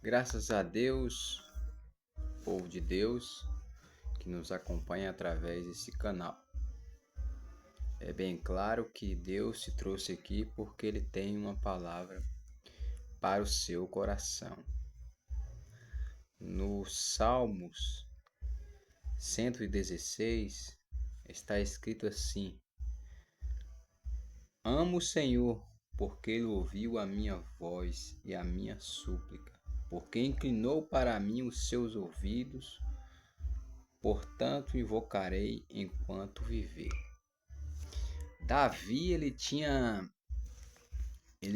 Graças a Deus, povo de Deus, que nos acompanha através desse canal. É bem claro que Deus se trouxe aqui porque Ele tem uma palavra para o seu coração. No Salmos 116 está escrito assim: Amo o Senhor, porque Ele ouviu a minha voz e a minha súplica, porque inclinou para mim os seus ouvidos. Portanto, invocarei enquanto viver. Davi, ele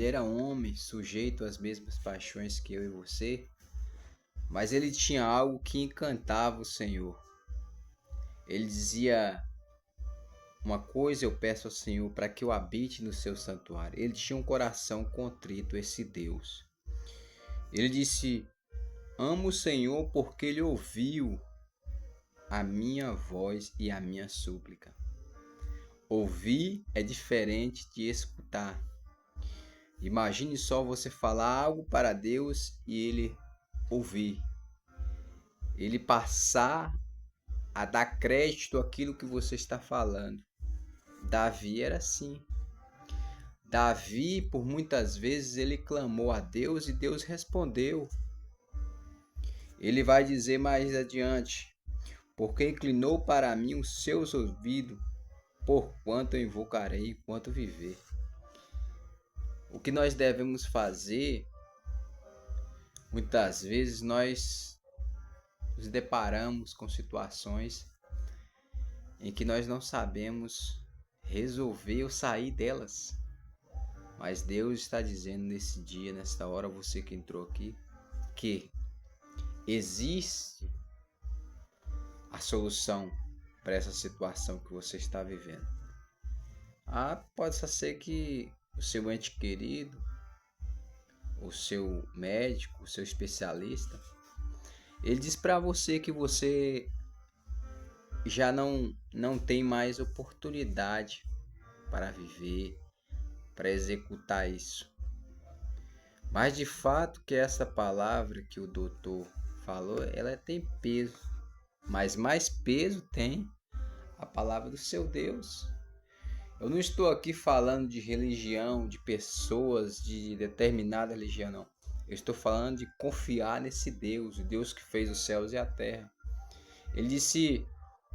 era um homem sujeito às mesmas paixões que eu e você, mas ele tinha algo que encantava o Senhor. Ele dizia: uma coisa eu peço ao Senhor, para que eu habite no seu santuário. Ele tinha um coração contrito, esse Deus. Ele disse: amo o Senhor porque ele ouviu a minha voz e a minha súplica. Ouvir é diferente de escutar. Imagine só você falar algo para Deus e Ele ouvir. Ele passar a dar crédito àquilo que você está falando. Davi era assim. Davi, por muitas vezes, ele clamou a Deus e Deus respondeu. Ele vai dizer mais adiante: porque inclinou para mim os seus ouvidos, porquanto eu invocarei enquanto viver. O que nós devemos fazer, muitas vezes nós nos deparamos com situações em que nós não sabemos resolver ou sair delas. Mas Deus está dizendo nesse dia, nesta hora, você que entrou aqui, que existe a solução para essa situação que você está vivendo. Pode ser que o seu ente querido, o seu médico, o seu especialista, ele diz para você que você já não tem mais oportunidade para viver, para executar isso. Mas de fato que essa palavra que o doutor falou, ela tem peso, mas mais peso tem a palavra do seu Deus. Eu não estou aqui falando de religião, de pessoas de determinada religião, não. Eu estou falando de confiar nesse Deus, o Deus que fez os céus e a terra. Ele disse: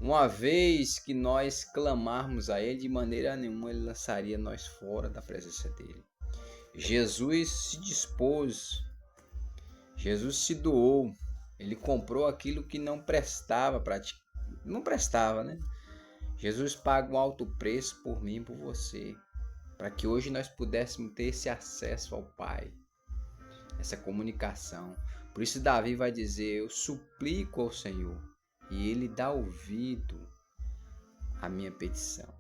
uma vez que nós clamarmos a Ele, de maneira nenhuma Ele lançaria nós fora da presença dEle. Jesus se dispôs, Jesus se doou, Ele comprou aquilo que não prestava, não prestava, né? Jesus paga um alto preço por mim e por você, para que hoje nós pudéssemos ter esse acesso ao Pai, essa comunicação. Por isso Davi vai dizer: eu suplico ao Senhor, e Ele dá ouvido à minha petição.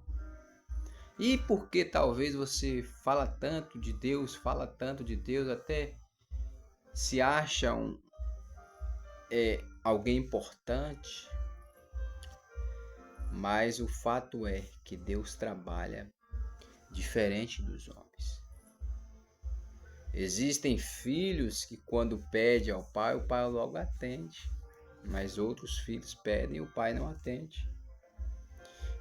E porque talvez você fala tanto de Deus, até se acha alguém importante, mas o fato é que Deus trabalha diferente dos homens. Existem filhos que quando pedem ao pai, o pai logo atende, mas outros filhos pedem e o pai não atende.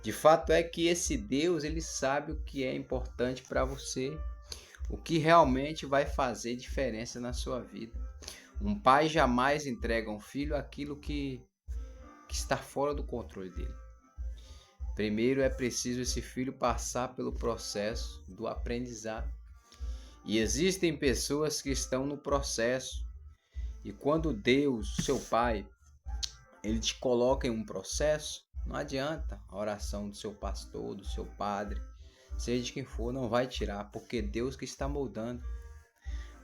De fato é que esse Deus, ele sabe o que é importante para você, o que realmente vai fazer diferença na sua vida. Um pai jamais entrega a um filho aquilo que está fora do controle dele. Primeiro é preciso esse filho passar pelo processo do aprendizado. E existem pessoas que estão no processo. E quando Deus, seu pai, ele te coloca em um processo, não adianta a oração do seu pastor, do seu padre, seja de quem for, não vai tirar, porque Deus que está moldando.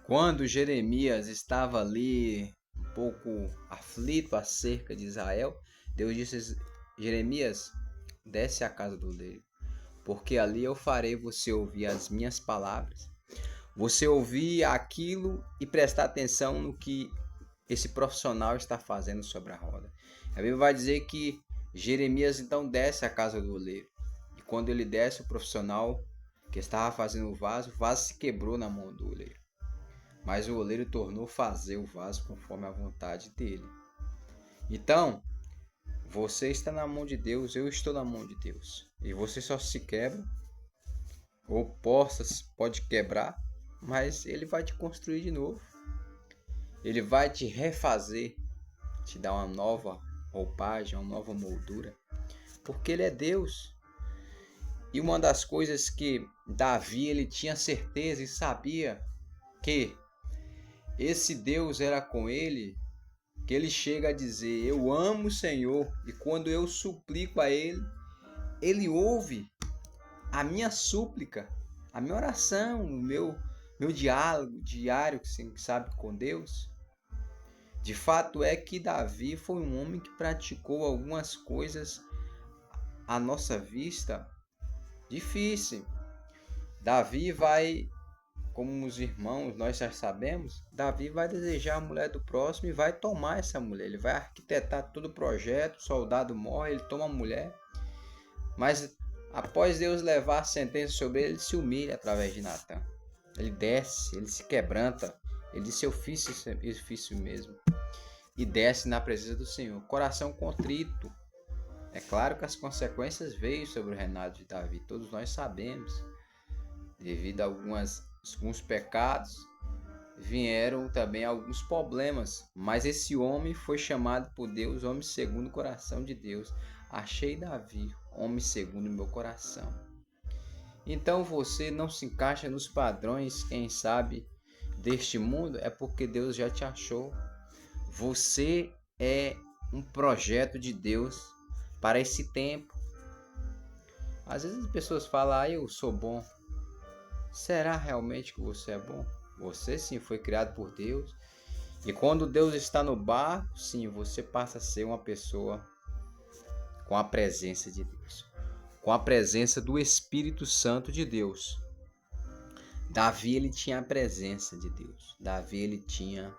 Quando Jeremias estava ali um pouco aflito acerca de Israel, Deus disse: Jeremias, desce à casa do oleiro, porque ali eu farei você ouvir as minhas palavras, você ouvir aquilo e prestar atenção no que esse profissional está fazendo sobre a roda. A Bíblia vai dizer que Jeremias então desce à casa do oleiro, e quando ele desce, o profissional que estava fazendo o vaso se quebrou na mão do oleiro. mas o oleiro tornou fazer o vaso conforme a vontade dele. Então, você está na mão de Deus, eu estou na mão de Deus. E você só se quebra, ou pode quebrar, mas ele vai te construir de novo. Ele vai te refazer, te dar uma nova roupagem, uma nova moldura, porque ele é Deus. E uma das coisas que Davi ele tinha certeza e sabia que esse Deus era com ele, que ele chega a dizer: eu amo o Senhor, e quando eu suplico a ele, ele ouve a minha súplica, a minha oração, o meu diálogo diário, sabe, com Deus. De fato é que Davi foi um homem que praticou algumas coisas à nossa vista difícil. Davi vai, como os irmãos, nós já sabemos, Davi vai desejar a mulher do próximo e vai tomar essa mulher. Ele vai arquitetar todo o projeto, o soldado morre, ele toma a mulher. Mas após Deus levar a sentença sobre ele, ele se humilha através de Natã. Ele desce, ele se quebranta, ele diz: eu fiz isso mesmo. E desce na presença do Senhor. Coração contrito. É claro que as consequências veio sobre o reinado de Davi, todos nós sabemos. Devido a alguns pecados, vieram também alguns problemas. Mas esse homem foi chamado por Deus, homem segundo o coração de Deus. Achei Davi, homem segundo o meu coração. Então você não se encaixa nos padrões, quem sabe, deste mundo, é porque Deus já te achou. Você é um projeto de Deus para esse tempo. Às vezes as pessoas falam: eu sou bom. Será realmente que você é bom? Você sim foi criado por Deus. E quando Deus está no barco, sim, você passa a ser uma pessoa com a presença de Deus, com a presença do Espírito Santo de Deus. Davi, ele tinha a presença de Deus. Davi, ele tinha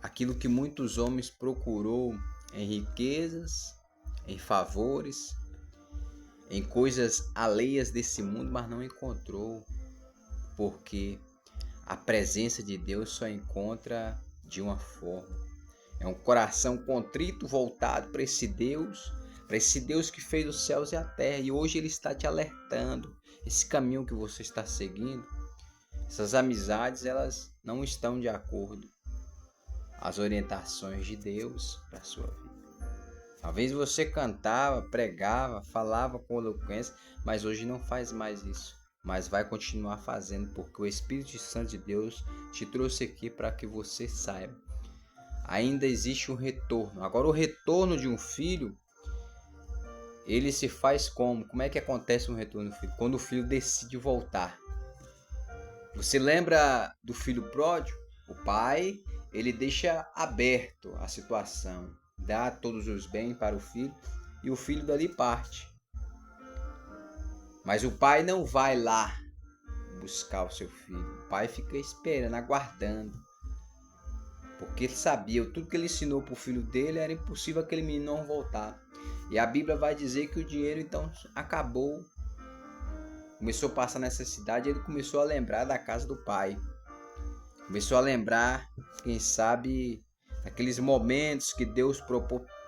aquilo que muitos homens procurou em riquezas, em favores, em coisas alheias desse mundo, mas não encontrou, porque a presença de Deus só encontra de uma forma. É um coração contrito, voltado para esse Deus que fez os céus e a terra, e hoje ele está te alertando. Esse caminho que você está seguindo, essas amizades, elas não estão de acordo às orientações de Deus para a sua vida. Talvez você cantava, pregava, falava com eloquência, mas hoje não faz mais isso. Mas vai continuar fazendo, porque o Espírito Santo de Deus te trouxe aqui para que você saiba. Ainda existe um retorno. Agora, o retorno de um filho, ele se faz como? Como é que acontece um retorno do filho? Quando o filho decide voltar. Você lembra do filho pródigo? O pai, ele deixa aberto a situação, dá todos os bens para o filho e o filho dali parte. Mas o pai não vai lá buscar o seu filho. O pai fica esperando, aguardando. Porque ele sabia, tudo que ele ensinou para o filho dele era impossível aquele menino não voltar. E a Bíblia vai dizer que o dinheiro então acabou. Começou a passar necessidade, ele começou a lembrar da casa do pai. Começou a lembrar, quem sabe, daqueles momentos que Deus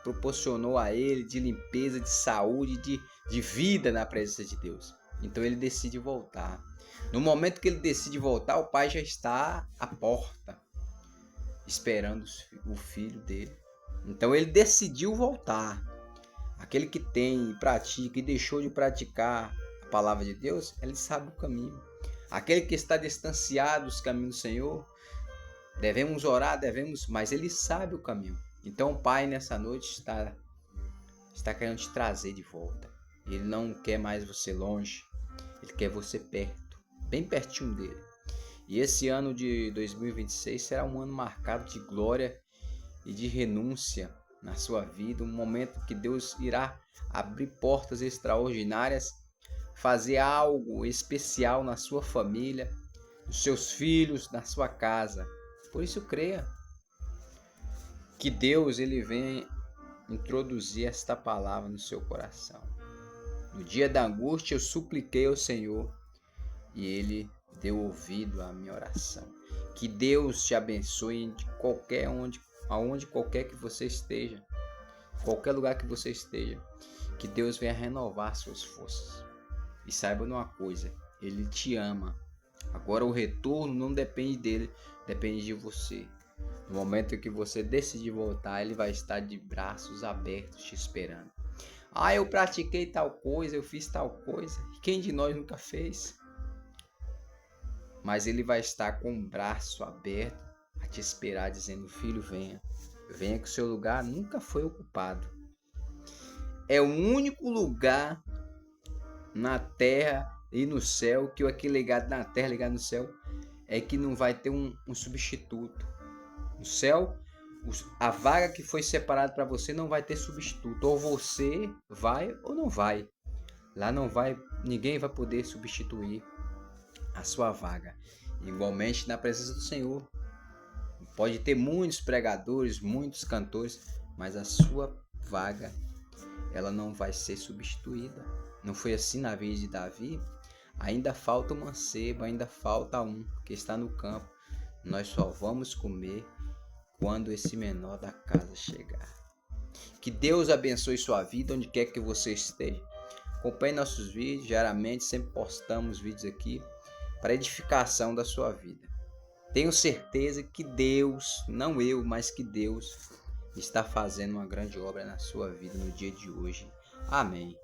proporcionou a ele de limpeza, de saúde, de vida na presença de Deus. Então ele decide voltar. No momento que ele decide voltar, o pai já está à porta, esperando o filho dele. Então ele decidiu voltar. Aquele que tem, pratica e deixou de praticar a palavra de Deus, ele sabe o caminho. Aquele que está distanciado dos caminhos do Senhor, devemos orar, mas ele sabe o caminho. Então o Pai nessa noite está querendo te trazer de volta. Ele não quer mais você longe, ele quer você perto, bem pertinho dele. E esse ano de 2026 será um ano marcado de glória e de renúncia na sua vida, um momento que Deus irá abrir portas extraordinárias, fazer algo especial na sua família, nos seus filhos, na sua casa. Por isso creia que Deus ele vem introduzir esta palavra no seu coração. No dia da angústia eu supliquei ao Senhor e ele deu ouvido à minha oração. Que Deus te abençoe aonde qualquer que você esteja, qualquer lugar que você esteja. Que Deus venha renovar suas forças. E saiba de uma coisa, Ele te ama. Agora o retorno não depende dele, depende de você. No momento em que você decidir voltar, Ele vai estar de braços abertos te esperando. Eu pratiquei tal coisa, eu fiz tal coisa. Quem de nós nunca fez? Mas Ele vai estar com o braço aberto a te esperar, dizendo: filho, venha. Venha que o seu lugar nunca foi ocupado. É o único lugar na terra e no céu, que aquele ligado na terra, ligado no céu, é que não vai ter um substituto. No céu, a vaga que foi separada para você não vai ter substituto. Ou você vai ou não vai. Lá não vai, ninguém vai poder substituir a sua vaga. Igualmente na presença do Senhor. Pode ter muitos pregadores, muitos cantores, mas a sua vaga, ela não vai ser substituída. Não foi assim na vida de Davi? Ainda falta um mancebo, ainda falta um que está no campo. Nós só vamos comer quando esse menor da casa chegar. Que Deus abençoe sua vida onde quer que você esteja. Acompanhe nossos vídeos, diariamente sempre postamos vídeos aqui para edificação da sua vida. Tenho certeza que Deus, não eu, mas que Deus está fazendo uma grande obra na sua vida no dia de hoje. Amém.